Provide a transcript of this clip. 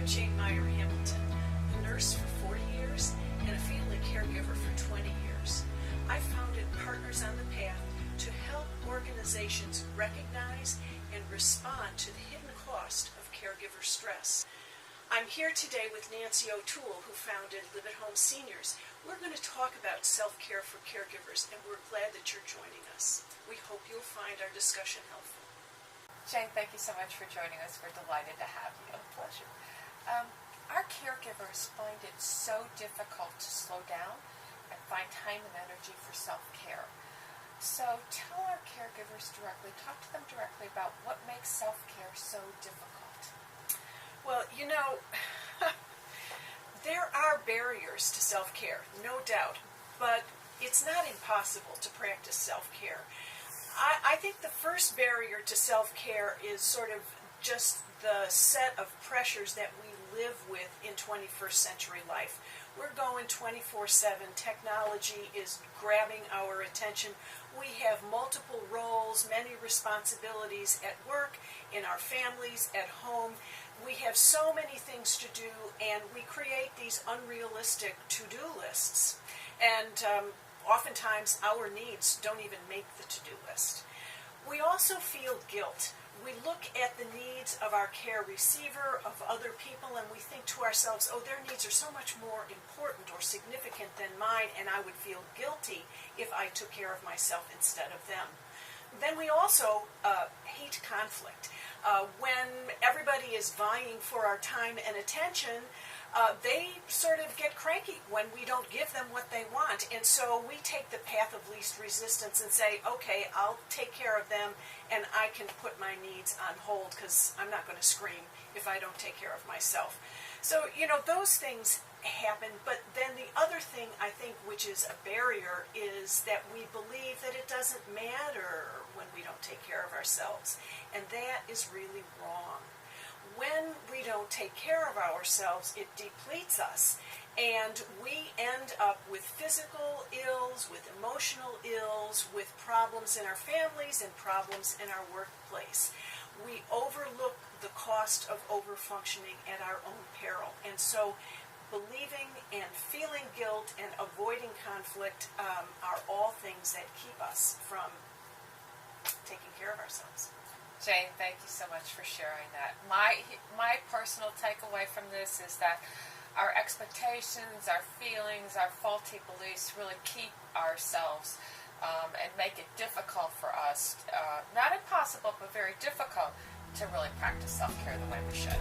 Meier Hamilton, a nurse for 40 years and a family caregiver for 20 years. I founded Partners on the Path to help organizations recognize and respond to the hidden cost of caregiver stress. I'm here today with Nancy O'Toole, who founded Live at Home Seniors. We're going to talk about self-care for caregivers, and we're glad that you're joining us. We hope you'll find our discussion helpful. Jane, thank you so much for joining us. We're delighted to have you. A pleasure. Our caregivers find it so difficult to slow down and find time and energy for self-care. So tell our caregivers directly, talk to them directly about what makes self-care so difficult. Well, there are barriers to self-care, no doubt, but it's not impossible to practice self-care. I think the first barrier to self-care is sort of just the set of pressures that we live with in 21st century life. We're going 24/7. Technology is grabbing our attention. We have multiple roles, many responsibilities at work, in our families, at home. We have so many things to do, and we create these unrealistic to-do lists. And oftentimes our needs don't even make the to-do list. We also feel guilt. We look at the needs of our care receiver, of other people, and we think to ourselves, oh, their needs are so much more important or significant than mine, and I would feel guilty if I took care of myself instead of them. Then we also hate conflict. When everybody is vying for our time and attention, they sort of get cranky when we don't give them what they want. And so we take the path of least resistance and say, okay, I'll take care of them and I can put my needs on hold because I'm not going to scream if I don't take care of myself. So, those things happen. But then the other thing, I think, which is a barrier, is that we believe that it doesn't matter when we don't take care of ourselves. And that is really wrong. When we don't take care of ourselves, it depletes us, and we end up with physical ills, with emotional ills, with problems in our families and problems in our workplace. We overlook the cost of overfunctioning at our own peril, and so believing and feeling guilt and avoiding conflict are all things that keep us from taking care of ourselves. Jane, thank you so much for sharing that. My personal takeaway from this is that our expectations, our feelings, our faulty beliefs really keep ourselves and make it difficult for us, not impossible, but very difficult to really practice self-care the way we should.